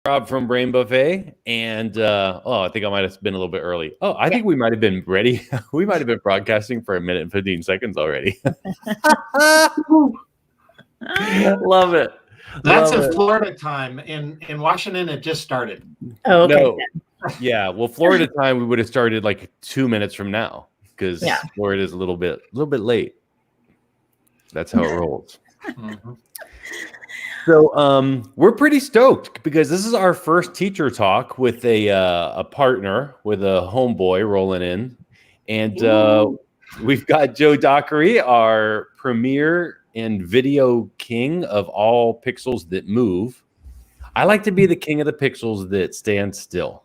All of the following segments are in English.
Rob from Brain Buffet, and I think I might have been a little bit early. Oh, I think we might have been ready. We might have been broadcasting for 1 minute and 15 seconds already. Love it. That's in Florida time. In Washington, it just started. Oh, okay. No. Yeah, well, Florida time we would have started like 2 minutes from now because Florida is a little bit late. That's how it rolls. Mm-hmm. So we're pretty stoked because this is our first teacher talk with a partner, with a homeboy rolling in. And we've got Joe Dockery, our premier and video king of all pixels that move. I like to be the king of the pixels that stand still.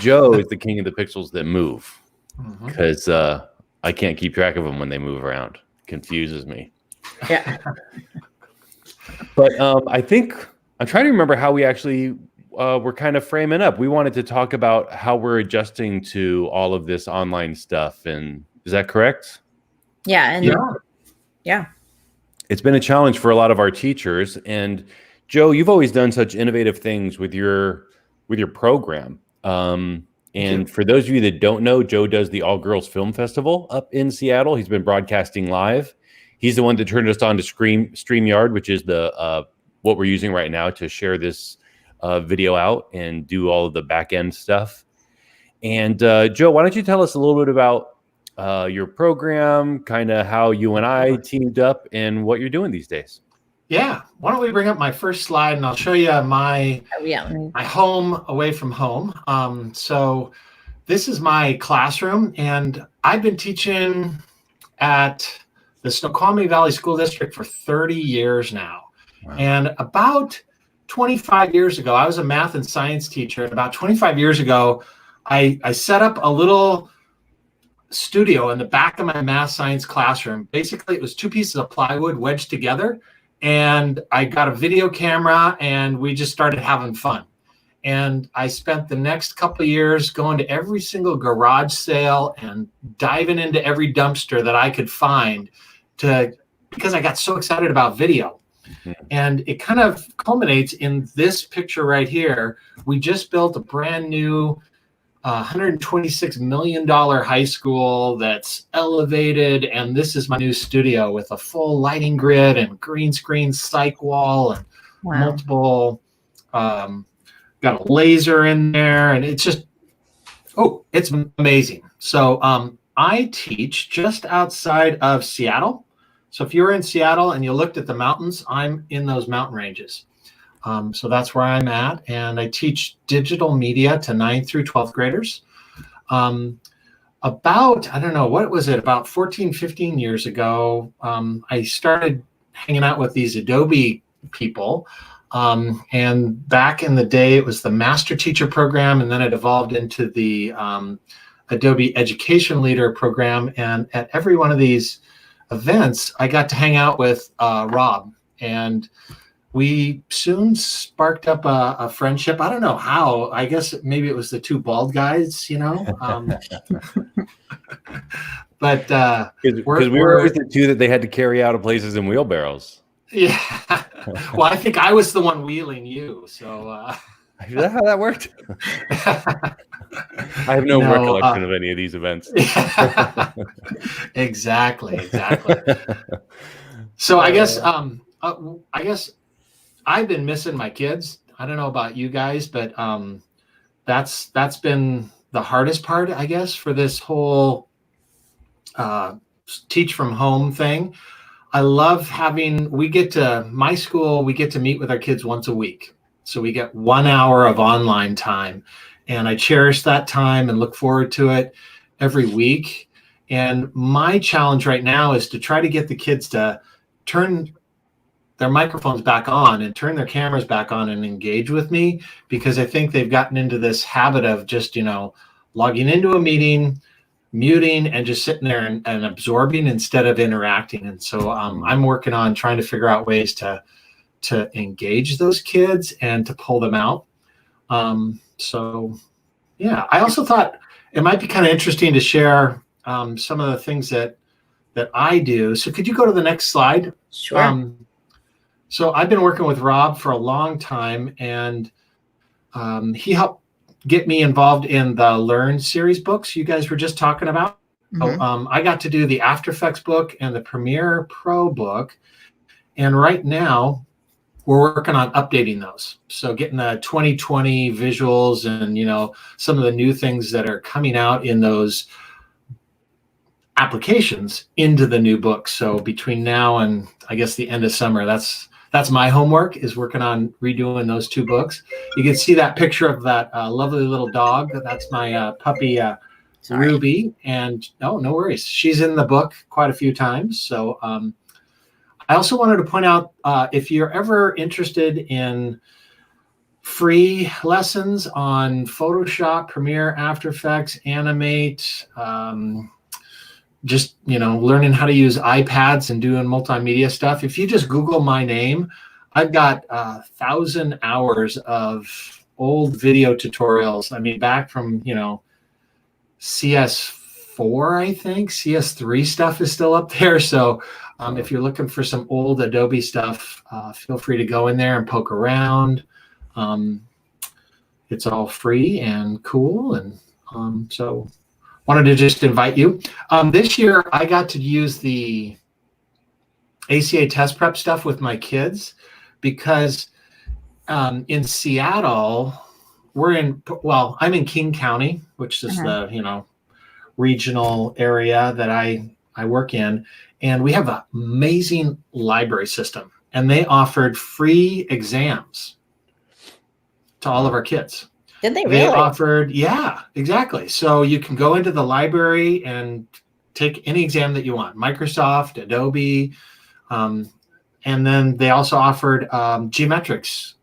Joe is the king of the pixels that move because I can't keep track of them when they move around. It confuses me. Yeah. But I think I'm trying to remember how we actually were kind of framing up. We wanted to talk about how we're adjusting to all of this online stuff. And is that correct? Yeah. And yeah. It's been a challenge for a lot of our teachers. And Joe, you've always done such innovative things with your program. And for those of you that don't know, Joe does the All Girls Film Festival up in Seattle. He's been broadcasting live. He's the one that turned us on to Streamyard, which is the what we're using right now to share this video out and do all of the back end stuff. And Joe, why don't you tell us a little bit about your program, kind of how you and I teamed up, and what you're doing these days? Yeah. Why don't we bring up my first slide and I'll show you my home away from home. So this is my classroom, and I've been teaching at the Snoqualmie Valley School District for 30 years now. Wow. And about 25 years ago, I was a math and science teacher. And about 25 years ago, I set up a little studio in the back of my math science classroom. Basically, it was 2 pieces of plywood wedged together. And I got a video camera, and we just started having fun. And I spent the next couple of years going to every single garage sale and diving into every dumpster that I could find because I got so excited about video. And it kind of culminates in this picture right here. We just built a brand new $126 million high school that's elevated. And this is my new studio with a full lighting grid and green screen psych wall and multiple, got a laser in there. And it's just, it's amazing. So I teach just outside of Seattle. So if you're in Seattle and you looked at the mountains, I'm in those mountain ranges. So that's where I'm at. And I teach digital media to 9th through 12th graders. About 14, 15 years ago, I started hanging out with these Adobe people. And back in the day, it was the Master Teacher program. And then it evolved into the Adobe Education Leader program. And at every one of these events, I got to hang out with Rob, and we soon sparked up a friendship. I don't know how. I guess maybe it was the 2 bald guys, but because we were always the 2 that they had to carry out of places in wheelbarrows. Yeah. Well, I think I was the one wheeling you. So is that how that worked? I have no recollection of any of these events. Exactly. So I guess I've been missing my kids. I don't know about you guys, but that's been the hardest part, I guess, for this whole teach from home thing. I love my school, we get to meet with our kids once a week. So we get 1 hour of online time, and I cherish that time and look forward to it every week. And my challenge right now is to try to get the kids to turn their microphones back on and turn their cameras back on and engage with me, because I think they've gotten into this habit of just, logging into a meeting, muting, and just sitting there and absorbing instead of interacting. And so I'm working on trying to figure out ways to engage those kids and to pull them out. So yeah, I also thought it might be kind of interesting to share some of the things that I do. So could you go to the next slide? Sure. So I've been working with Rob for a long time, and he helped get me involved in the Learn series books you guys were just talking about. Mhm. So, I got to do the After Effects book and the Premiere Pro book. And right now, we're working on updating those. So getting the 2020 visuals and, some of the new things that are coming out in those applications into the new book. So between now and I guess the end of summer, that's my homework, is working on redoing those 2 books. You can see that picture of that lovely little dog. That's my puppy, Ruby. And no worries. She's in the book quite a few times. So I also wanted to point out, if you're ever interested in free lessons on Photoshop, Premiere, After Effects, Animate, just, learning how to use iPads and doing multimedia stuff, if you just Google my name, I've got 1,000 hours of old video tutorials. I mean, back from, CS4, I think. CS3 stuff is still up there. So if you're looking for some old Adobe stuff, feel free to go in there and poke around. It's all free and cool. And so wanted to just invite you. This year, I got to use the ACA test prep stuff with my kids because in Seattle, I'm in King County, which is the, regional area that I work in. And we have an amazing library system. And they offered free exams to all of our kids. Did they really? They offered, yeah, exactly. So you can go into the library and take any exam that you want, Microsoft, Adobe, and then they also offered geometrics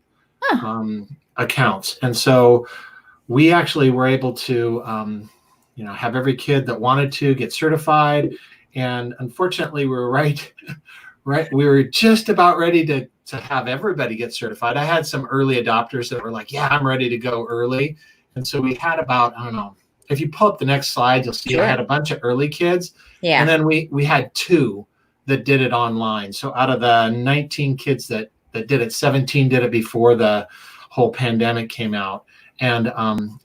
accounts. And so we actually were able to, have every kid that wanted to get certified. And unfortunately, we were right. We were just about ready to have everybody get certified. I had some early adopters that were like, yeah, I'm ready to go early. And so we had about, I don't know, if you pull up the next slide, you'll see I had a bunch of early kids. Yeah. And then we had 2 that did it online. So out of the 19 kids that did it, 17 did it before the whole pandemic came out. And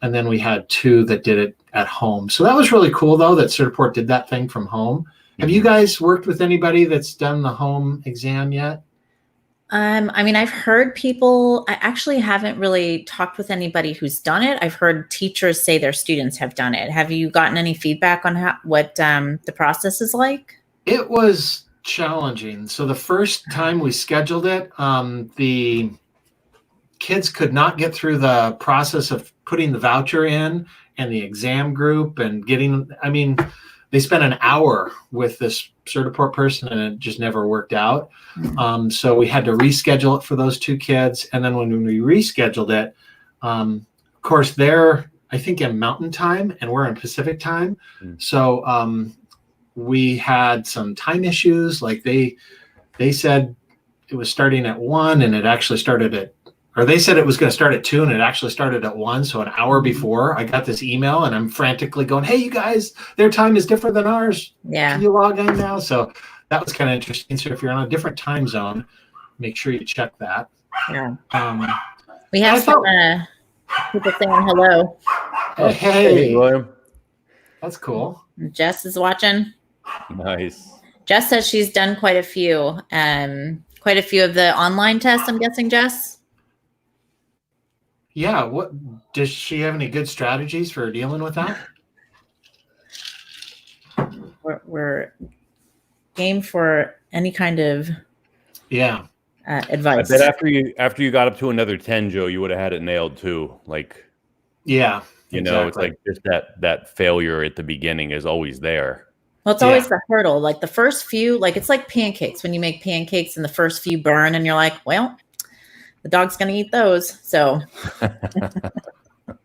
then we had 2 that did it at home. So that was really cool, though, that Certiport did that thing from home. Have you guys worked with anybody that's done the home exam yet? I mean, I've heard people. I actually haven't really talked with anybody who's done it. I've heard teachers say their students have done it. Have you gotten any feedback on what the process is like? It was challenging. So the first time we scheduled it, the kids could not get through the process of putting the voucher in and the exam group and they spent an hour with this Certiport person and it just never worked out. So we had to reschedule it for those 2 kids. And then when we rescheduled it, of course, they're, I think, in Mountain Time and we're in Pacific Time. So we had some time issues. Like they said it was starting at 1 and it actually started at, or they said it was going to start at 2 and it actually started at 1. So an hour before I got this email and I'm frantically going, hey, you guys, their time is different than ours. Yeah. Can you log in now? So that was kind of interesting. So if you're on a different time zone, make sure you check that. Yeah. We have some people saying hello. Hey, William. That's cool. Jess is watching. Nice. Jess says she's done quite a few of the online tests, I'm guessing, Jess? Yeah. What does she have any good strategies for dealing with that? We're game for any kind of advice. I bet after you got up to another 10, Joe, you would have had it nailed too. Like, yeah, it's like just that failure at the beginning is always there. Well, it's always the hurdle. Like the first few, like it's like pancakes. When you make pancakes and the first few burn and you're like, well, the dog's going to eat those. So.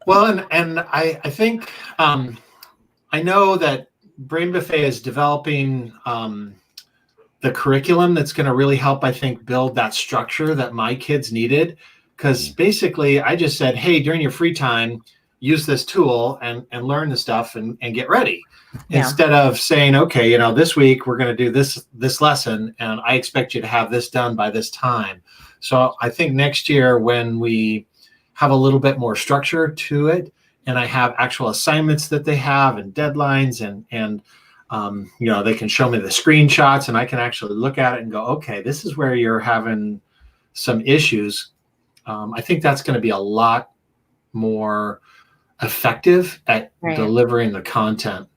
Well, and I think I know that Brain Buffet is developing the curriculum that's going to really help, I think, build that structure that my kids needed. Because basically I just said, hey, during your free time, use this tool and learn the stuff and get ready. Yeah. Instead of saying, okay, this week we're going to do this lesson and I expect you to have this done by this time. So I think next year when we have a little bit more structure to it. And I have actual assignments that they have and deadlines and they can show me the screenshots and I can actually look at it and go, okay, this is where you're having some issues. I think that's going to be a lot more effective at delivering the content.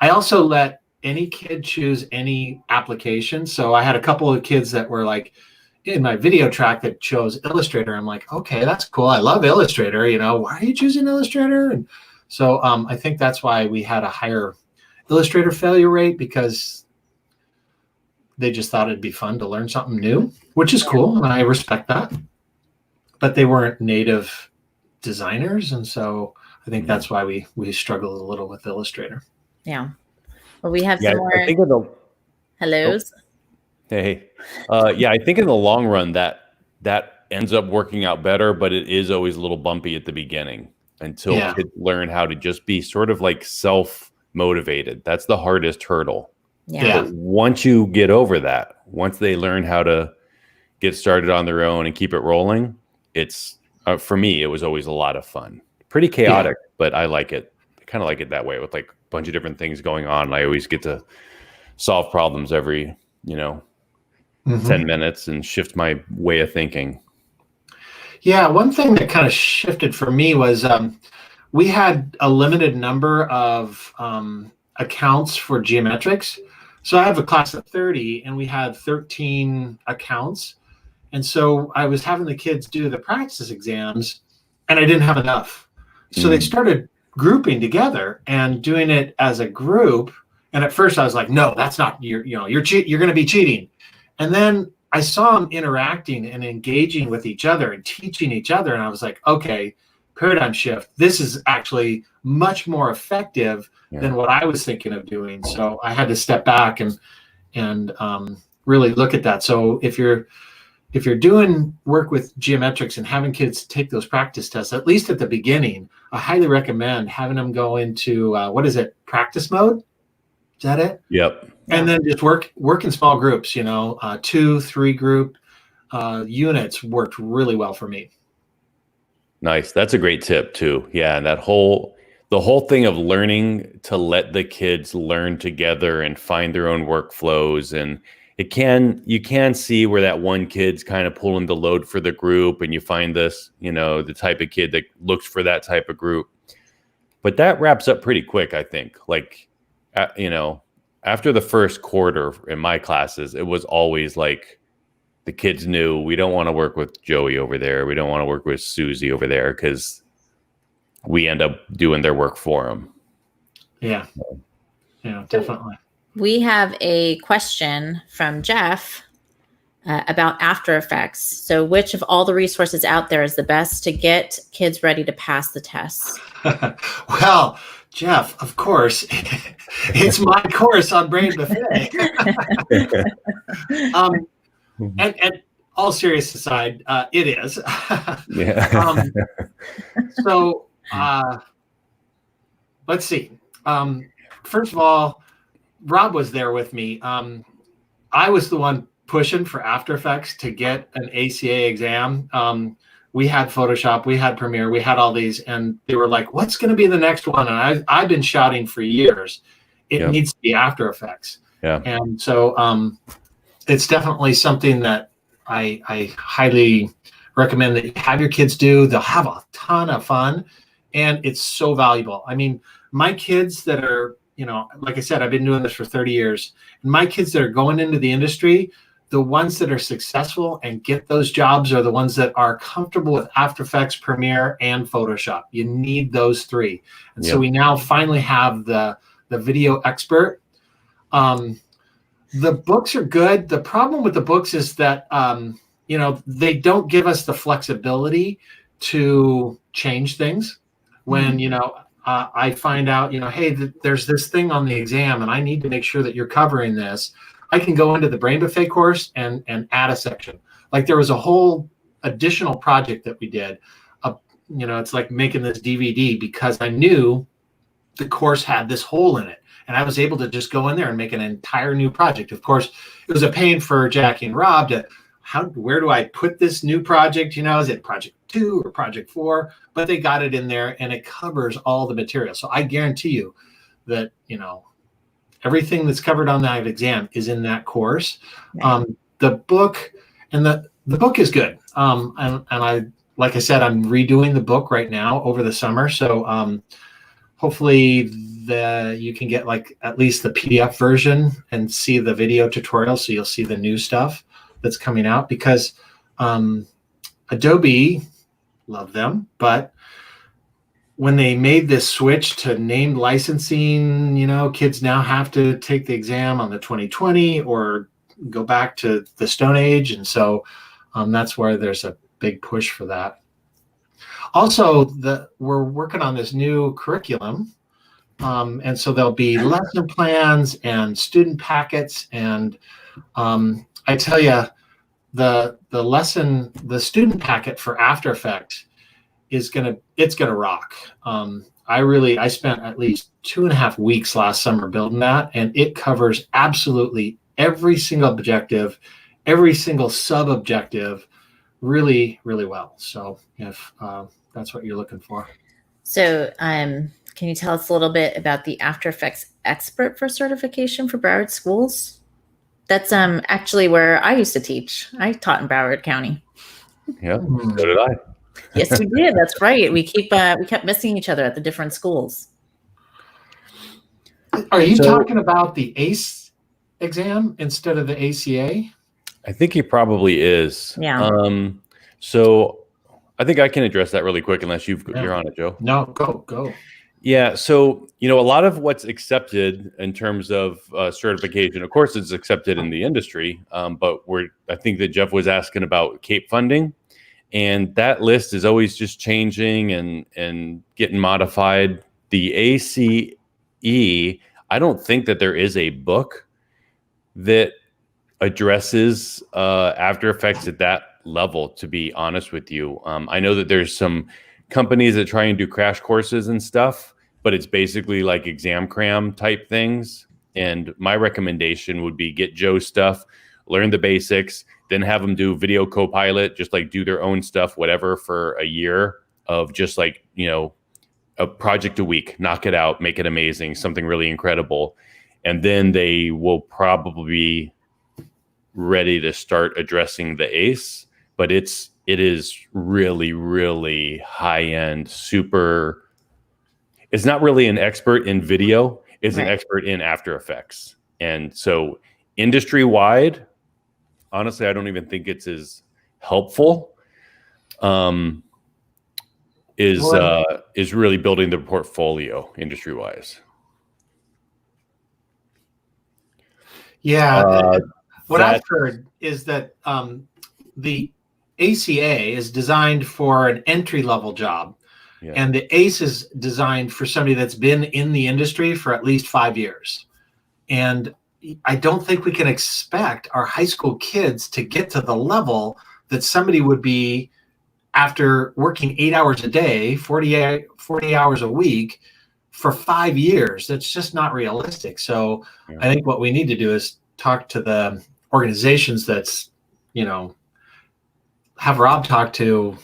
I also let any kid choose any application. So I had a couple of kids that were like in my video track that chose Illustrator. I'm like, okay, that's cool. I love Illustrator. Why are you choosing Illustrator? And so I think that's why we had a higher Illustrator failure rate, because they just thought it'd be fun to learn something new, which is cool. And I respect that. But they weren't native designers. And so I think that's why we struggled a little with Illustrator. Yeah. Well, we have some more. I think of the hellos. Hey, I think in the long run that ends up working out better, but it is always a little bumpy at the beginning until kids learn how to just be sort of like self-motivated. That's the hardest hurdle. Yeah. But once you get over that, once they learn how to get started on their own and keep it rolling, it's for me, it was always a lot of fun. Pretty chaotic, but I like it. I kind of like it that way with like a bunch of different things going on. And I always get to solve problems every, 10 minutes and shift my way of thinking. Yeah, one thing that kind of shifted for me was we had a limited number of accounts for geometrics. So I have a class of 30 and we had 13 accounts. And so I was having the kids do the practice exams and I didn't have enough. So they started grouping together and doing it as a group. And at first I was like, no, that's not, you're going to be cheating. And then I saw them interacting and engaging with each other and teaching each other. And I was like, okay, paradigm shift. This is actually much more effective than what I was thinking of doing. So I had to step back and really look at that. So if you're doing work with geometrics and having kids take those practice tests, at least at the beginning, I highly recommend having them go into, practice mode? Is that it? Yep. And then just work in small groups, 2-3 group units worked really well for me. Nice. That's a great tip too. Yeah. And the whole thing of learning to let the kids learn together and find their own workflows. And you can see where that one kid's kind of pulling the load for the group and you find this, the type of kid that looks for that type of group. But that wraps up pretty quick, I think. Like, after the first quarter in my classes, it was always like the kids knew we don't want to work with Joey over there. We don't want to work with Susie over there because we end up doing their work for them. Yeah. Yeah, definitely. We have a question from Jeff about After Effects. So which of all the resources out there is the best to get kids ready to pass the tests? Well, Jeff, of course, it's my course on Brain Buffet. And all serious aside, it is. Yeah. So let's see. First of all, Rob was there with me. I was the one pushing for After Effects to get an ACA exam. We had Photoshop, we had Premiere, we had all these, and they were like, what's going to be the next one? And I've been shouting for years, it needs to be After Effects. Yeah. And so it's definitely something that I highly recommend that you have your kids do. They'll have a ton of fun, and it's so valuable. I mean, my kids that are, like I said, I've been doing this for 30 years, and my kids that are going into the industry, the ones that are successful and get those jobs are the ones that are comfortable with After Effects, Premiere, and Photoshop. You need those three. And so we now finally have the video expert. The books are good. The problem with the books is that, they don't give us the flexibility to change things. When, I find out, hey, there's this thing on the exam and I need to make sure that you're covering this. I can go into the Brain Buffet course and add a section. Like there was a whole additional project that we did. It's like making this DVD because I knew the course had this hole in it. And I was able to just go in there and make an entire new project. Of course, it was a pain for Jackie and Rob to where do I put this new project? Is it project 2 or project 4? But they got it in there, and it covers all the material. So I guarantee you that, everything that's covered on that exam is in that course. Right. The book and the book is good. And I, like I said, I'm redoing the book right now over the summer. So hopefully you can get like at least the PDF version and see the video tutorial. So you'll see the new stuff that's coming out, because Adobe, love them, but when they made this switch to named licensing, kids now have to take the exam on the 2020 or go back to the Stone Age. And so that's where there's a big push for that. Also, we're working on this new curriculum. And so there'll be lesson plans and student packets. And I tell you, the student packet for After Effects it's gonna rock. I spent at least 2.5 weeks last summer building that, and it covers absolutely every single objective, every single sub-objective really, really well. So if that's what you're looking for. So can you tell us a little bit about the After Effects expert for certification for Broward schools? That's actually where I used to teach. I taught in Broward County. Yeah, so did I. Yes, we did. That's right. We kept missing each other at the different schools. Are you talking about the ACE exam instead of the ACA? I think he probably is. Yeah. So I think I can address that really quick, unless you're on it, Joe. No, go. Yeah. So, a lot of what's accepted in terms of certification, of course, it's accepted in the industry. But I think that Jeff was asking about CAPE funding. And that list is always just changing and getting modified. The ACE, I don't think that there is a book that addresses After Effects at that level, to be honest with you. I know that there's some companies that try and do crash courses and stuff, but it's basically like exam cram type things. And my recommendation would be get Joe's stuff, learn the basics, then have them do video co-pilot, just like do their own stuff, whatever, for a year of just like, a project a week, knock it out, make it amazing, something really incredible. And then they will probably be ready to start addressing the ACE, but it is really, really high end, super. It's not really an expert in video. It's an expert in After Effects. And so industry wide, honestly, I don't even think it's as helpful. Is really building the portfolio industry wise. Yeah, what I've heard is that the ACA is designed for an entry-level job, and the ACE is designed for somebody that's been in the industry for at least 5 years. And I don't think we can expect our high school kids to get to the level that somebody would be after working 8 hours a day, 40 hours a week for 5 years. That's just not realistic. So I think what we need to do is talk to the organizations that's, have Rob talk to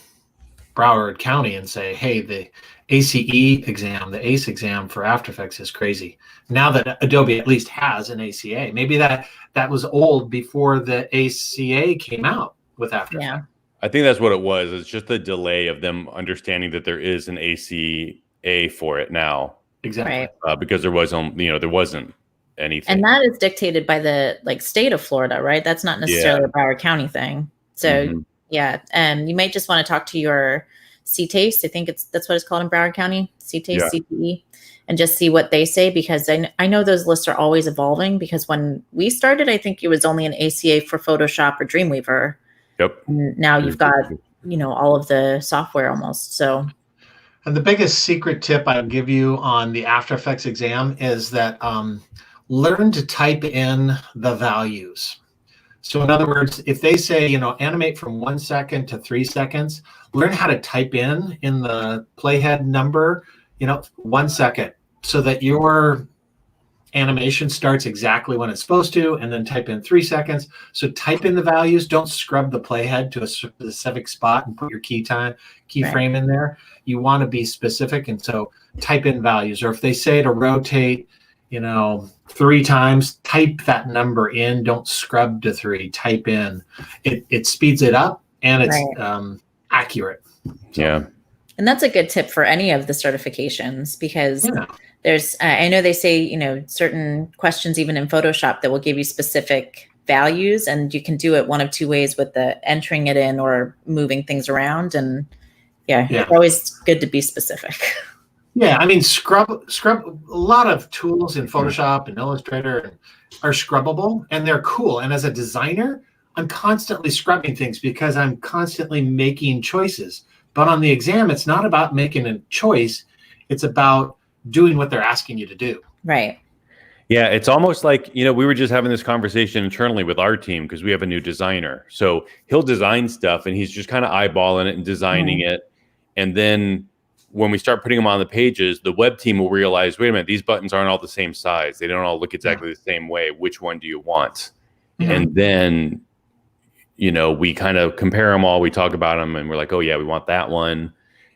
Broward County and say, hey, the ACE exam, the ACE exam for After Effects is crazy. Now that Adobe at least has an ACA, maybe that was old before the ACA came out with After Effects. I think that's what it was. It's just the delay of them understanding that there is an ACA for it now. Exactly. Because there wasn't, there wasn't anything. And that is dictated by the state of Florida, right? That's not necessarily a Broward County thing. So you might just want to talk to your CTASE. I think that's what it's called in Broward County, CTASE, CTE, and just see what they say, because I know those lists are always evolving, because when we started, I think it was only an ACA for Photoshop or Dreamweaver. Yep. And now you've got, all of the software almost. So. And the biggest secret tip I would give you on the After Effects exam is that learn to type in the values. So in other words, if they say, animate from 1 second to 3 seconds, learn how to type in the playhead number, 1 second, so that your animation starts exactly when it's supposed to, and then type in 3 seconds. So type in the values. Don't scrub the playhead to a specific spot and put your keyframe in there. You want to be specific, and so type in values. Or if they say to rotate, 3 times, type that number in. Don't scrub to 3. Type in. It speeds it up, and it's accurate. Yeah. And that's a good tip for any of the certifications, because there's, I know they say, certain questions even in Photoshop that will give you specific values, and you can do it one of 2 ways, with the entering it in or moving things around. And it's always good to be specific. Yeah, I mean, scrub. A lot of tools in Photoshop and Illustrator are scrubbable, and they're cool. And as a designer, I'm constantly scrubbing things because I'm constantly making choices. But on the exam, it's not about making a choice. It's about doing what they're asking you to do. Right. Yeah, it's almost like, we were just having this conversation internally with our team because we have a new designer. So he'll design stuff and he's just kind of eyeballing it and designing it. And then when we start putting them on the pages, the web team will realize, wait a minute, these buttons aren't all the same size. They don't all look exactly the same way. Which one do you want? And then, we kind of compare them all. We talk about them and we're like, oh yeah, we want that one.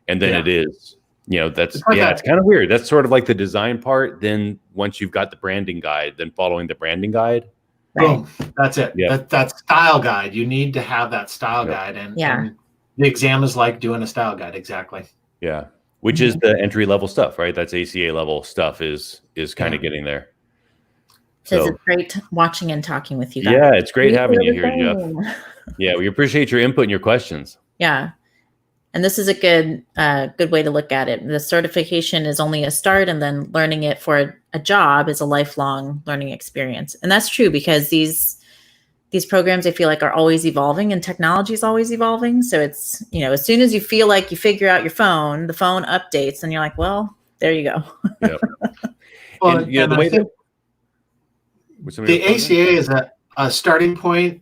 And then it is, it's kind of weird. That's sort of like the design part. Then once you've got the branding guide, then following the branding guide. Boom. That's it. Yeah. That style guide. You need to have that style guide. And the exam is like doing a style guide. Exactly. Yeah. Which is the entry level stuff, right? That's ACA level stuff is kind of getting there. So it's great watching and talking with you guys. Yeah, it's great having you here, Jeff. Yeah, we appreciate your input and your questions. Yeah. And this is a good way to look at it. The certification is only a start, and then learning it for a job is a lifelong learning experience. And that's true, because these programs, I feel like, are always evolving, and technology is always evolving. So it's, as soon as you feel like you figure out your phone, the phone updates, and you're like, well, there you go. Yep. Well, and, the way that the ACA is a starting point.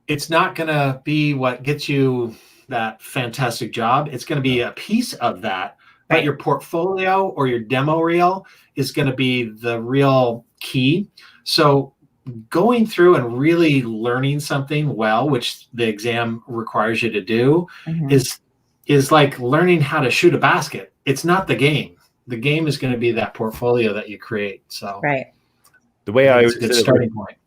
It's not going to be what gets you that fantastic job. It's going to be a piece of that, but your portfolio or your demo reel is going to be the real key. So going through and really learning something well, which the exam requires you to do, is like learning how to shoot a basket. It's not the game. The game is going to be that portfolio that you create. So the way I always said starting point.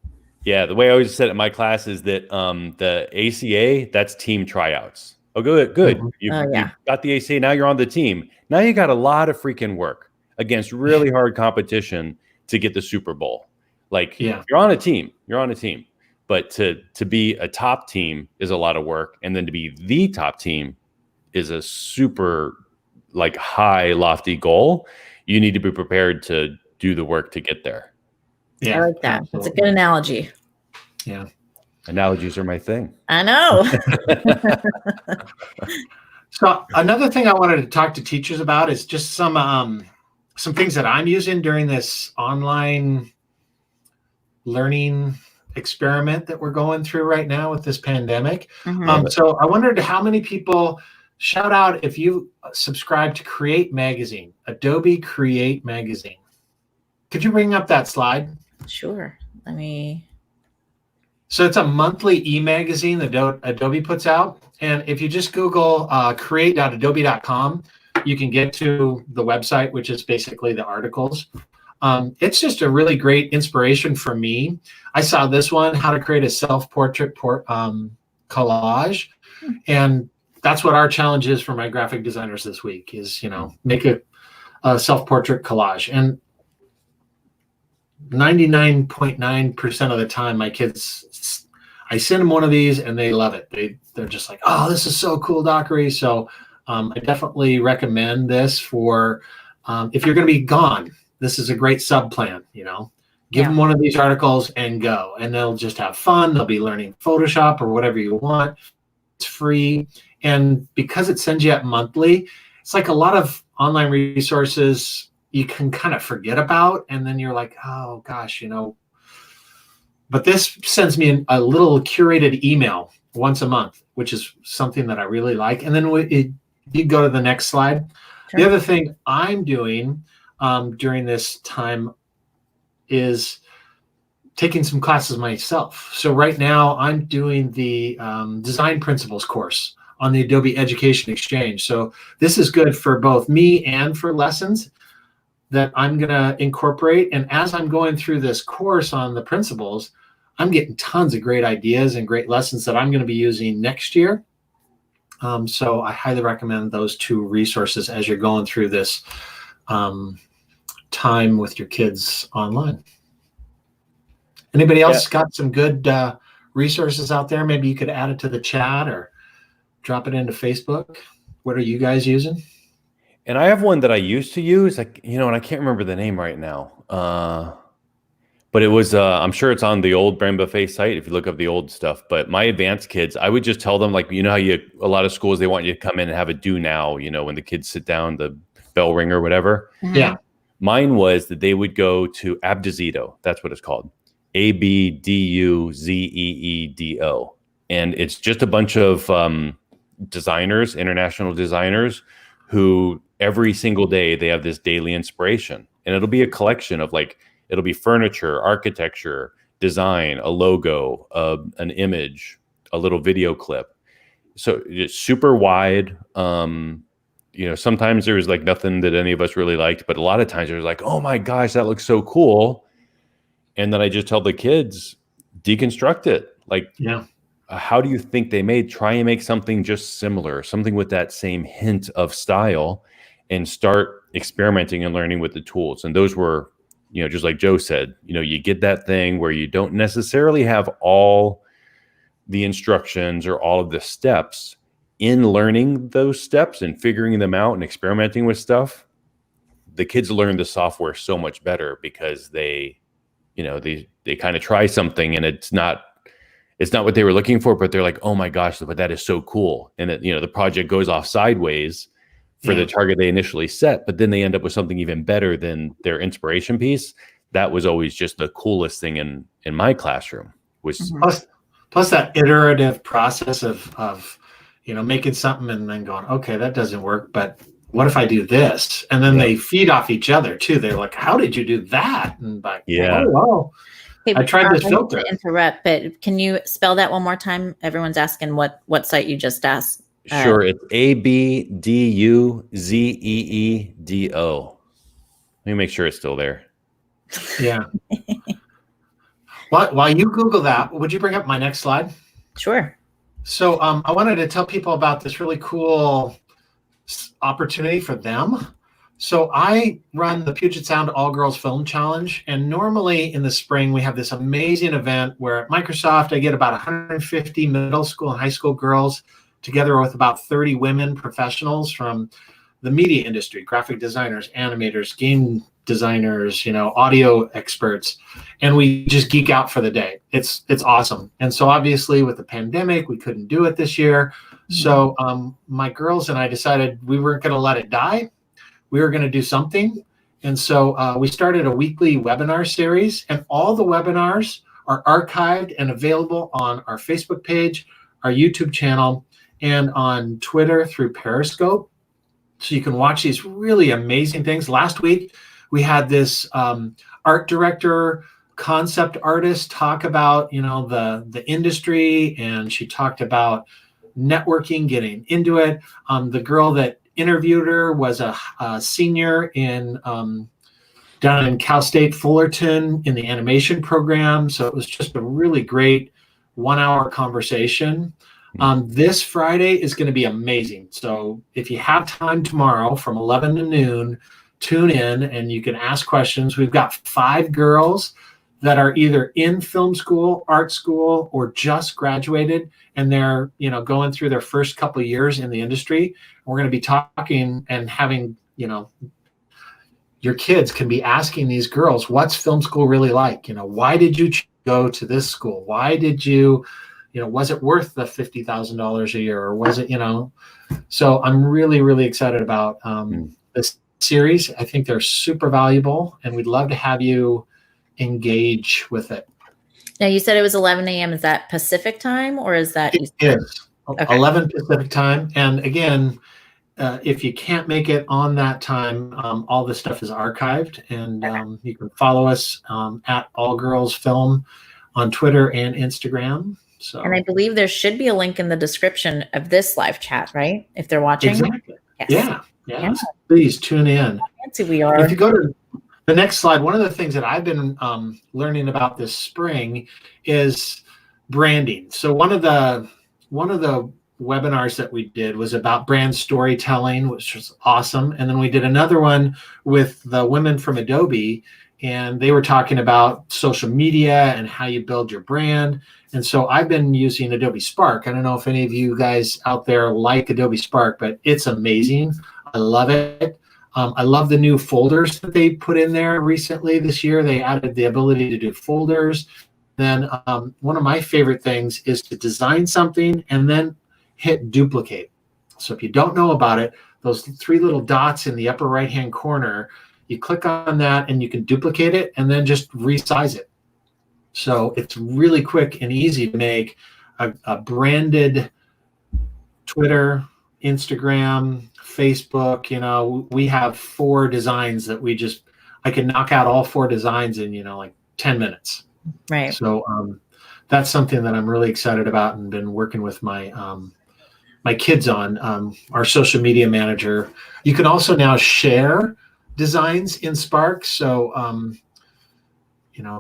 Yeah, the way I always said it in my class is that the ACA, that's team tryouts. Oh, good. You've got the ACA, now you're on the team. Now you got a lot of freaking work against really hard competition to get the Super Bowl. Like, you're on a team. But to be a top team is a lot of work. And then to be the top team is a super high, lofty goal. You need to be prepared to do the work to get there. Yeah, I like that. Absolutely. That's a good analogy. Yeah. Analogies are my thing. I know. So another thing I wanted to talk to teachers about is just some things that I'm using during this online learning experiment that we're going through right now with this pandemic. So I wondered how many people, shout out if you subscribe to Create Magazine, Adobe Create Magazine. Could you bring up that slide? Sure. So it's a monthly e-magazine that Adobe puts out. And if you just Google create.adobe.com, you can get to the website, which is basically the articles. It's just a really great inspiration for me. I saw this one, how to create a self-portrait collage. And that's what our challenge is for my graphic designers this week is, make a self-portrait collage. And 99.9% of the time, my kids, I send them one of these and they love it. They're just like, oh, this is so cool, Dockery. So I definitely recommend this for if you're going to be gone. This is a great sub plan. Give them one of these articles and go, and they'll just have fun. They'll be learning Photoshop or whatever you want. It's free, and because it sends you out monthly, it's like a lot of online resources you can kind of forget about, and then you're like, oh gosh, but this sends me a little curated email once a month, which is something that I really like. And then you go to the next slide. Sure. The other thing I'm doing, during this time is taking some classes myself. So right now I'm doing the design principles course on the Adobe Education Exchange. So this is good for both me and for lessons that I'm going to incorporate. And as I'm going through this course on the principles, I'm getting tons of great ideas and great lessons that I'm going to be using next year. So I highly recommend those two resources as you're going through this time with your kids online. Anybody else got some good resources out there? Maybe you could add it to the chat or drop it into Facebook. What are you guys using? And I have one that I used to use, like, and I can't remember the name right now. But it was, I'm sure it's on the old Brain Buffet site if you look up the old stuff. But my advanced kids, I would just tell them, like, how a lot of schools, they want you to come in and have a do now, when the kids sit down, the bell ring or whatever. Yeah. Mine was that they would go to Abduzeedo. That's what it's called. ABDUZEEDO. And it's just a bunch of designers, international designers, who every single day they have this daily inspiration. And it'll be a collection of, like, it'll be furniture, architecture, design, a logo, an image, a little video clip. So it's super wide. Sometimes there was like nothing that any of us really liked, but a lot of times it was like, oh my gosh, that looks so cool. And then I just tell the kids, deconstruct it. Like, how do you think they made? Try and make something just similar, something with that same hint of style, and start experimenting and learning with the tools. And those were, just like Joe said, you get that thing where you don't necessarily have all the instructions or all of the steps. In learning those steps and figuring them out and experimenting with stuff, the kids learn the software so much better because they kind of try something and it's not what they were looking for, but they're like, oh my gosh, but that is so cool. And the project goes off sideways for the target they initially set, but then they end up with something even better than their inspiration piece. That was always just the coolest thing in my classroom. Was plus that iterative process of making something and then going, okay, that doesn't work, but what if I do this? And then they feed off each other too. They're like, how did you do that? And like, oh, wow. Hey, I tried this filter. To interrupt, but can you spell that one more time? Everyone's asking what site you just asked. Sure, it's ABDUZEEDO. Let me make sure it's still there. Yeah. While you Google that, would you bring up my next slide? Sure. So I wanted to tell people about this really cool opportunity for them. So I run the Puget Sound All Girls Film Challenge. And normally in the spring, we have this amazing event where at Microsoft, I get about 150 middle school and high school girls together with about 30 women professionals from the media industry, graphic designers, animators, game designers, audio experts, and we just geek out for the day. It's awesome. And so obviously with the pandemic, we couldn't do it this year. So my girls and I decided we weren't going to let it die. We were going to do something. And so we started a weekly webinar series, and all the webinars are archived and available on our Facebook page, our YouTube channel, and on Twitter through Periscope. So you can watch these really amazing things. Last week, we had this art director, concept artist talk about, the industry, and she talked about networking, getting into it. The girl that interviewed her was a senior down in Cal State Fullerton in the animation program. So it was just a really great 1-hour conversation. This Friday is going to be amazing. So if you have time tomorrow from 11 to noon, tune in and you can ask questions. We've got 5 girls that are either in film school, art school, or just graduated, and they're going through their first couple of years in the industry. We're going to be talking and having your kids can be asking these girls, what's film school really like? Why did you go to this school? Why did you was it worth the $50,000 a year, or was it So I'm really, really excited about this series. I think they're super valuable, and we'd love to have you engage with it. Now, you said it was 11 a.m. Is that Pacific time, or is that Eastern? It is. Okay. 11 Pacific time. And again, if you can't make it on that time, all this stuff is archived, and you can follow us at All Girls Film on Twitter and Instagram. So, and I believe there should be a link in the description of this live chat, right? If they're watching. Exactly. Yes. Yeah. Please tune in. Fancy we are. If you go to the next slide, one of the things that I've been learning about this spring is branding. So one of the webinars that we did was about brand storytelling, which was awesome. And then we did another one with the women from Adobe, and they were talking about social media and how you build your brand. And so I've been using Adobe Spark. I don't know if any of you guys out there like Adobe Spark, but it's amazing. I love it. I love the new folders that they put in there recently this year. They added the ability to do folders. Then one of my favorite things is to design something and then hit duplicate. So if you don't know about it, those 3 little dots in the upper right-hand corner, you click on that and you can duplicate it and then just resize it. So it's really quick and easy to make a branded Twitter, Instagram, Facebook. You know, we have 4 designs that I can knock out all 4 designs in, like 10 minutes. Right. So that's something that I'm really excited about and been working with my my kids on. Our social media manager. You can also now share designs in Spark. So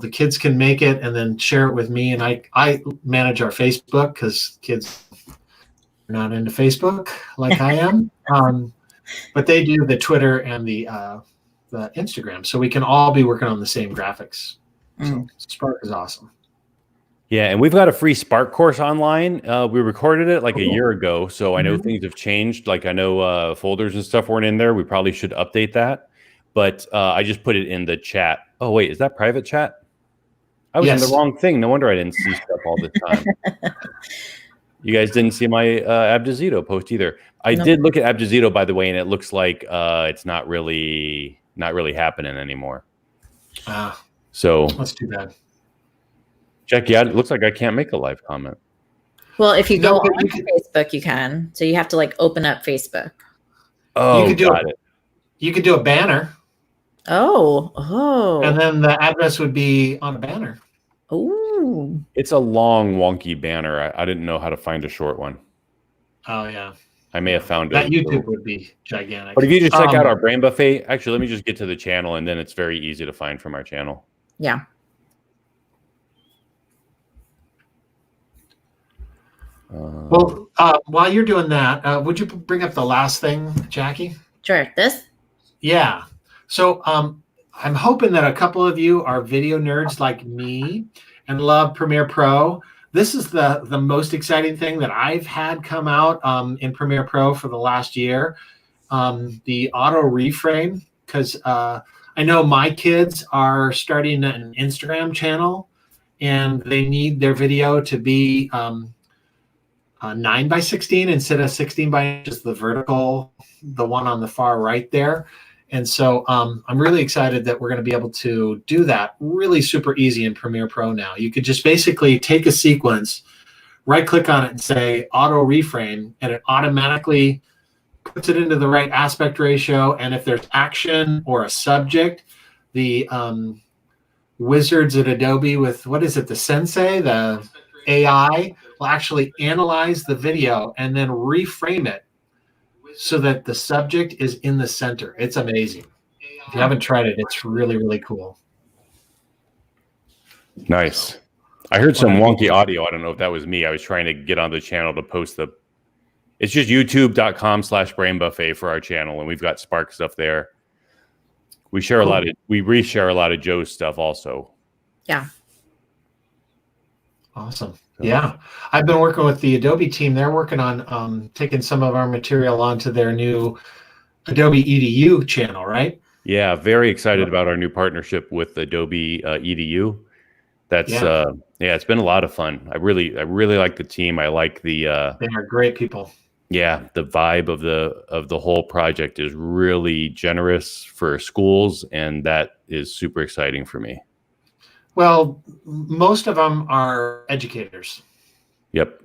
the kids can make it and then share it with me. And I manage our Facebook because kids are not into Facebook like I am. But they do the Twitter and the Instagram. So we can all be working on the same graphics. So Spark is awesome. Yeah, and we've got a free Spark course online. We recorded it like a year ago, so I know things have changed. Like I know folders and stuff weren't in there. We probably should update that. But I just put it in the chat. Oh, wait, is that private chat? I was in the wrong thing. No wonder I didn't see stuff all the time. You guys didn't see my Abdazito post either. I did look at Abdazito, by the way, and it looks like it's not really happening anymore. So that's too bad. Jackie, it looks like I can't make a live comment. Well, if you go on Facebook, you can. So you have to open up Facebook. Oh, got it. You could do a banner. Oh. And then the address would be on a banner. Oh. It's a long, wonky banner. I didn't know how to find a short one. Oh, yeah. I may have found that. YouTube would be gigantic. But if you just check out our Brain Buffet, actually, let me just get to the channel, and then it's very easy to find from our channel. Yeah. Well, while you're doing that, would you bring up the last thing, Jackie? Sure. This? Yeah. So I'm hoping that a couple of you are video nerds like me and love Premiere Pro. This is the most exciting thing that I've had come out in Premiere Pro for the last year, the auto reframe, because I know my kids are starting an Instagram channel and they need their video to be 9:16 instead of 16 just the vertical, the one on the far right there. And so I'm really excited that we're going to be able to do that really super easy in Premiere Pro now. You could just basically take a sequence, right click on it and say auto reframe, and it automatically puts it into the right aspect ratio. And if there's action or a subject, the wizards at Adobe with, what is it, the Sensei, the AI, will actually analyze the video and then reframe it so that the subject is in the center. It's amazing. If you haven't tried it, it's really, really cool. Nice. I heard some wonky audio. I don't know if that was me. I was trying to get on the channel to post it's just youtube.com/brainbuffet for our channel, and we've got Spark stuff there. We share we reshare a lot of Joe's stuff also. Yeah. Awesome. Yeah. I've been working with the Adobe team. They're working on taking some of our material onto their new Adobe EDU channel, right? Yeah. Very excited about our new partnership with Adobe EDU. That's it's been a lot of fun. I really like the team. I like the they are great people. Yeah, the vibe of the whole project is really generous for schools, and that is super exciting for me. Well, most of them are educators. Yep.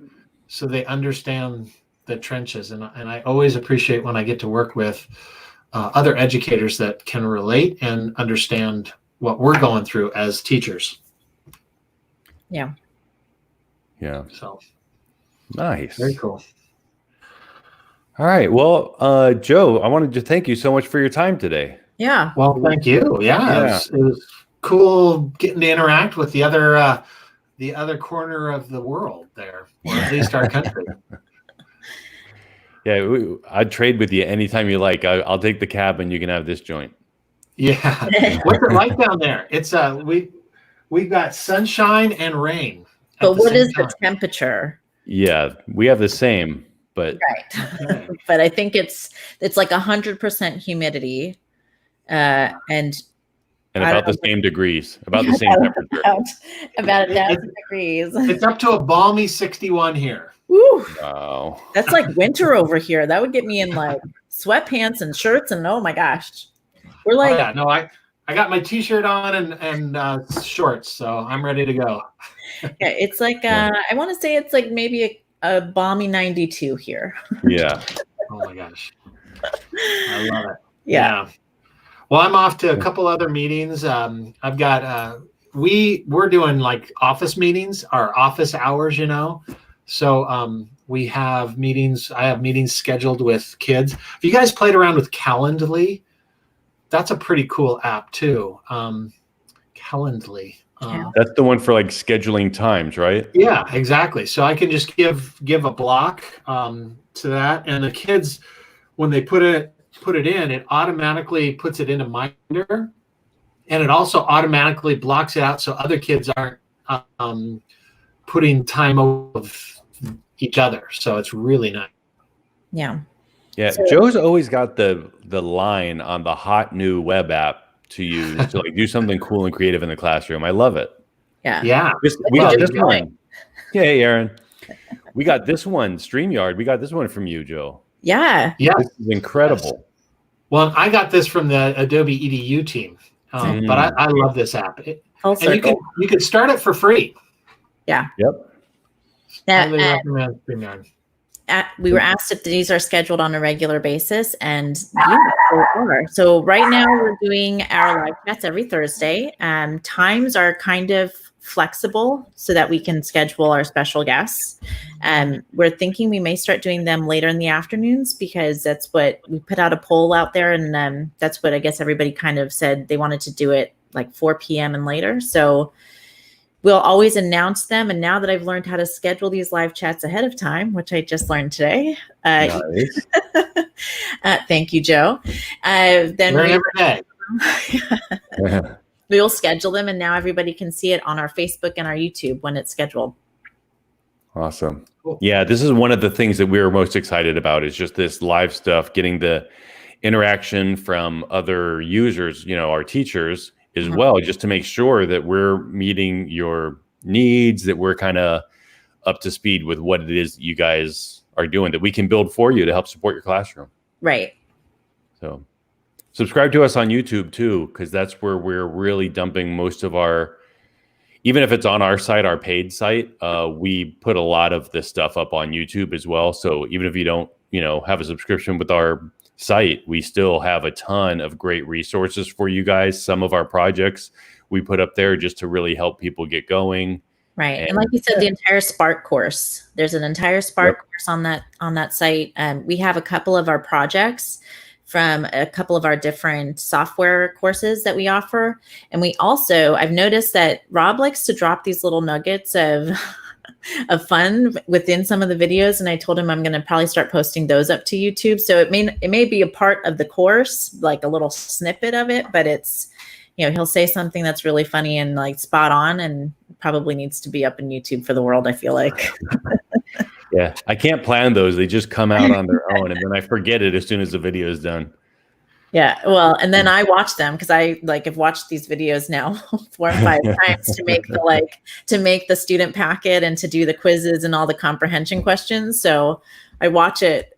So they understand the trenches, and I always appreciate when I get to work with other educators that can relate and understand what we're going through as teachers. Yeah. So nice. very cool. All right. Well, Joe, I wanted to thank you so much for your time today. Yeah. Well, thank you. Yeah. It was cool getting to interact with the other corner of the world there, or at least our country. Yeah, I'd trade with you anytime you like. I'll take the cab and you can have this joint. Yeah. What's it like down there? It's we've got sunshine and rain. But what is the temperature? Yeah, we have the same, but right. Okay. But I think it's like 100% humidity, and about the same degrees, about the same temperature. About 1,000 degrees. It's up to a balmy 61 here. Woo. Wow. That's like winter over here. That would get me in like sweatpants and shirts, and oh my gosh. We're like, oh, yeah, no, I got my t-shirt on and shorts, so I'm ready to go. Yeah, it's like I want to say it's like maybe a balmy 92 here. Yeah. Oh my gosh. I love it. Yeah. Well, I'm off to a couple other meetings. I've got we're doing like office meetings, our office hours, So we have meetings. I have meetings scheduled with kids. Have you guys played around with Calendly? That's a pretty cool app too. Calendly. That's the one for like scheduling times, right? Yeah, exactly. So I can just give a block to that, and the kids, when they put it in, it automatically puts it in a Minder, and it also automatically blocks it out so other kids aren't putting time of each other. So it's really nice. Yeah. Yeah, so, Joe's always got the line on the hot new web app to use to like do something cool and creative in the classroom. I love it. Yeah. Yeah. We got this one. Yeah, hey, Aaron. We got this one, Streamyard. We got this one from you, Joe. Yeah. Yeah. This is incredible. Yes. Well, I got this from the Adobe EDU team. But I love this app. And you can start it for free. Yeah. Yep. Highly recommend Streamyard. We were asked if these are scheduled on a regular basis, and yeah, they are. So right now we're doing our live chats every Thursday. Times are kind of flexible so that we can schedule our special guests. We're thinking we may start doing them later in the afternoons because that's what we put out a poll out there, and that's what I guess everybody kind of said they wanted to do it like 4 p.m. and later. So we'll always announce them. And now that I've learned how to schedule these live chats ahead of time, which I just learned today. Nice. Thank you, Joe. Then we will schedule them. And now everybody can see it on our Facebook and our YouTube when it's scheduled. Awesome. Cool. Yeah, this is one of the things that we're most excited about is just this live stuff, getting the interaction from other users, our teachers, as well, just to make sure that we're meeting your needs, that we're kind of up to speed with what it is that you guys are doing, that we can build for you to help support your classroom. Right. So subscribe to us on YouTube too, because that's where we're really dumping most of our, even if it's on our site, our paid site, we put a lot of this stuff up on YouTube as well. So even if you don't, have a subscription with our site, we still have a ton of great resources for you guys. Some of our projects we put up there just to really help people get going. Right. And like you said, the entire Spark course, there's an entire Spark course on that site. We have a couple of our projects from a couple of our different software courses that we offer. And we also, I've noticed that Rob likes to drop these little nuggets of fun within some of the videos, and I told him I'm going to probably start posting those up to YouTube. So it may be a part of the course, like a little snippet of it, but it's, he'll say something that's really funny and like spot on, and probably needs to be up in YouTube for the world, I feel like. Yeah, I can't plan those. They just come out on their own, and then I forget it as soon as the video is done. Yeah, well, and then I watch them because I have watched these videos now 4 or 5 times to make the student packet and to do the quizzes and all the comprehension questions. So I watch it,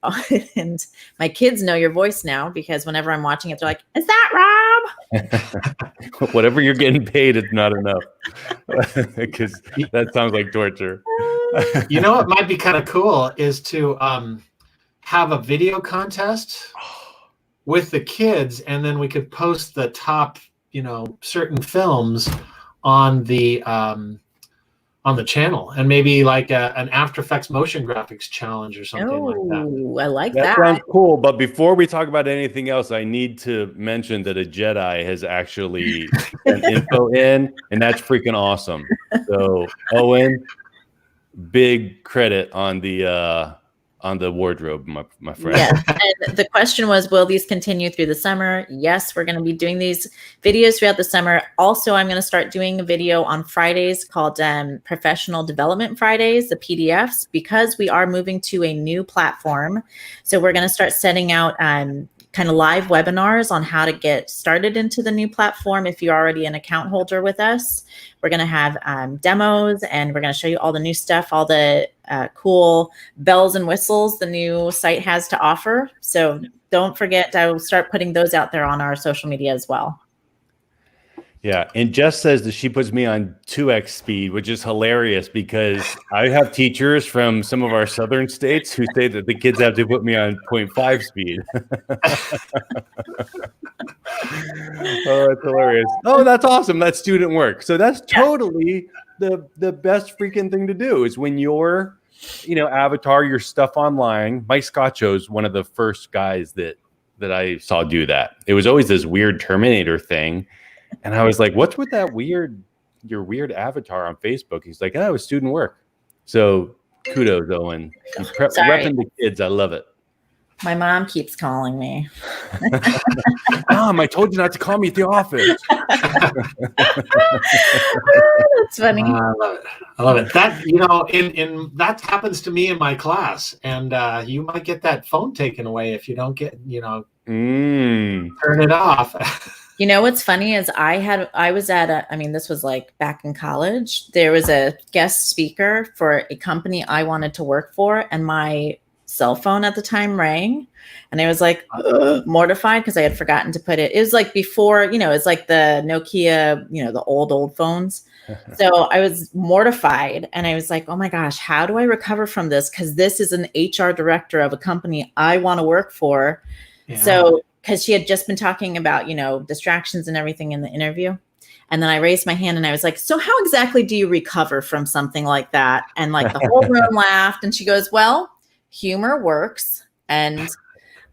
and my kids know your voice now because whenever I'm watching it, they're like, "Is that Rob?" Whatever you're getting paid is not enough, because that sounds like torture. What might be kind of cool is to have a video contest with the kids, and then we could post the top, certain films on the channel, and maybe like an After Effects motion graphics challenge or something like that. I like that. That sounds cool. But before we talk about anything else, I need to mention that a Jedi has actually sent info in, and that's freaking awesome. So Owen, big credit on the wardrobe, my friend. Yes. And the question was, will these continue through the summer? Yes, we're going to be doing these videos throughout the summer. Also, I'm going to start doing a video on Fridays called Professional Development Fridays, the PDFs, because we are moving to a new platform. So we're going to start setting out kind of live webinars on how to get started into the new platform. If you're already an account holder with us, we're going to have demos, and we're going to show you all the new stuff, all the cool bells and whistles the new site has to offer. So don't forget, I will start putting those out there on our social media as well. Yeah, and Jess says that she puts me on 2x speed, which is hilarious because I have teachers from some of our southern states who say that the kids have to put me on 0.5 speed. Oh, that's hilarious. Oh, that's awesome. That's student work. So that's totally the best freaking thing to do is when your, avatar, your stuff online. Mike Scotcho's one of the first guys that I saw do that. It was always this weird Terminator thing. And I was like, what's with that your weird avatar on Facebook? He's like, oh, it was student work. So kudos, Owen. Repping the kids. I love it. My mom keeps calling me. Mom, I told you not to call me at the office. That's funny. I love it. That, that happens to me in my class. And you might get that phone taken away if you don't get, turn it off. What's funny is I was at this was like back in college. There was a guest speaker for a company I wanted to work for, and my cell phone at the time rang, and I was like mortified because I had forgotten to put it. It was like before, it's like the Nokia, the old phones. So I was mortified, and I was like, oh my gosh, how do I recover from this? Because this is an HR director of a company I want to work for. Yeah. So because she had just been talking about, distractions and everything in the interview. And then I raised my hand and I was like, so how exactly do you recover from something like that? And like the whole room laughed, and she goes, well, humor works. And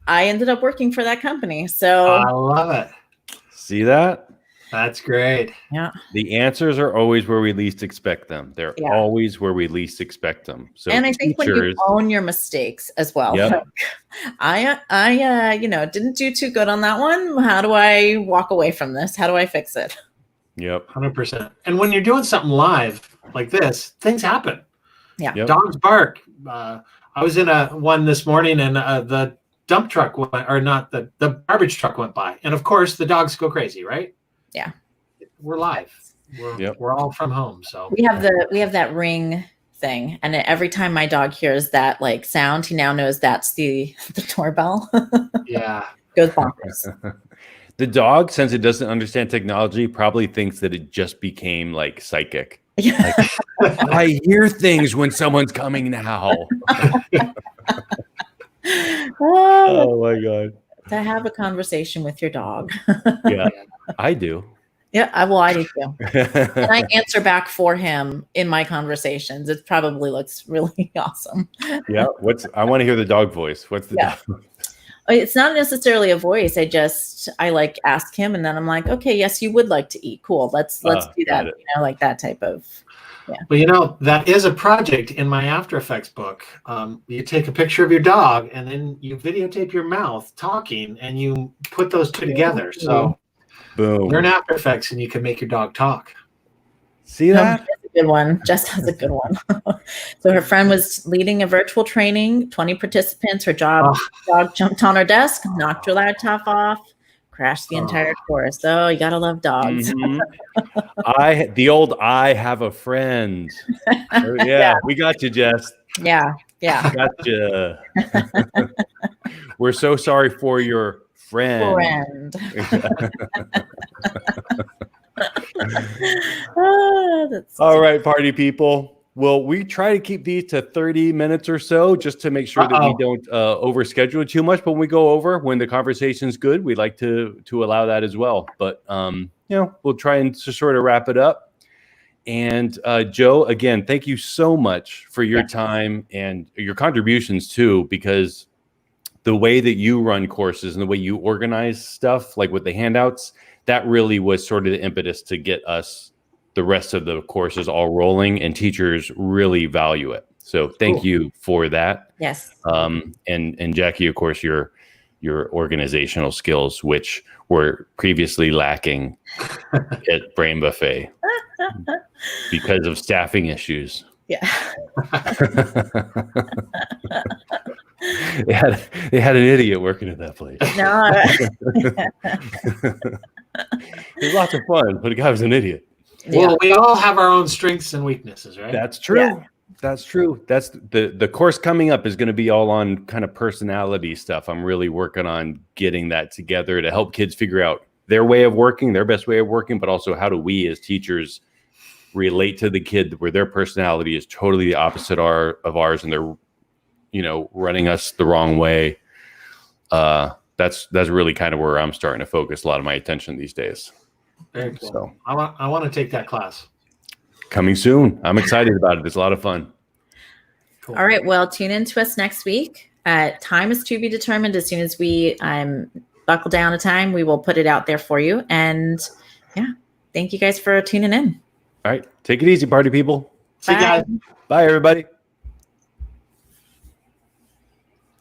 I ended up working for that company. So I love it. See that? That's great. Yeah. The answers are always where we least expect them. They're always where we least expect them. So and I think when you own your mistakes as well. Yep. I didn't do too good on that one. How do I walk away from this? How do I fix it? Yep. 100%. And when you're doing something live like this, things happen. Yeah. Yep. Dogs bark. I was in one this morning, and the dump truck the garbage truck went by. And of course the dogs go crazy, right? Yeah. We're live. We're all from home. So we have that ring thing. And every time my dog hears that like sound, he now knows that's the doorbell. Yeah. Goes bonkers. The dog, since it doesn't understand technology, probably thinks that it just became like psychic. Yeah. Like, I hear things when someone's coming now. Oh my God. To have a conversation with your dog. Yeah, I do. Yeah, I do too. And I answer back for him in my conversations. It probably looks really awesome. Yeah, I want to hear the dog voice. What's the dog voice? It's not necessarily a voice. I like ask him, and then I'm like, okay, yes, you would like to eat. Cool. Let's do that. Like that type of. Yeah. Well, that is a project in my After Effects book. You take a picture of your dog, and then you videotape your mouth talking, and you put those two together. So, boom. Learn After Effects, and you can make your dog talk. See that? That's a good one. Jess has a good one. So her friend was leading a virtual training, 20 participants. Her dog jumped on her desk, knocked her laptop off, crashed the entire course. Oh, you gotta love dogs. Mm-hmm. I have a friend. Yeah, we got you, Jess. Yeah. Gotcha. We're so sorry for your friend. Oh, that's all right, party people. Well, we try to keep these to 30 minutes or so just to make sure that we don't overschedule it too much. But when we go over, when the conversation's good, we'd like to allow that as well. But, we'll try and to sort of wrap it up. And Joe, again, thank you so much for your time and your contributions too, because the way that you run courses and the way you organize stuff, like with the handouts, that really was sort of the impetus to get us the rest of the courses all rolling, and teachers really value it. So thank you for that. Yes. And Jackie, of course, your organizational skills, which were previously lacking at Brain Buffet because of staffing issues. Yeah. They had an idiot working at that place. No. It was lots of fun, but the guy was an idiot. Well, we all have our own strengths and weaknesses, right? That's true. Yeah. That's true. That's the course coming up is going to be all on kind of personality stuff. I'm really working on getting that together to help kids figure out their way of working, their best way of working, but also how do we as teachers relate to the kid where their personality is totally the opposite of ours, and they're, running us the wrong way. That's really kind of where I'm starting to focus a lot of my attention these days. Very cool. So I want to take that class. Coming soon. I'm excited about it. It's a lot of fun. Cool. All right. Well, tune in to us next week. Time is to be determined. As soon as we buckle down a time, we will put it out there for you. And thank you guys for tuning in. All right. Take it easy, party people. See you guys. Bye, everybody.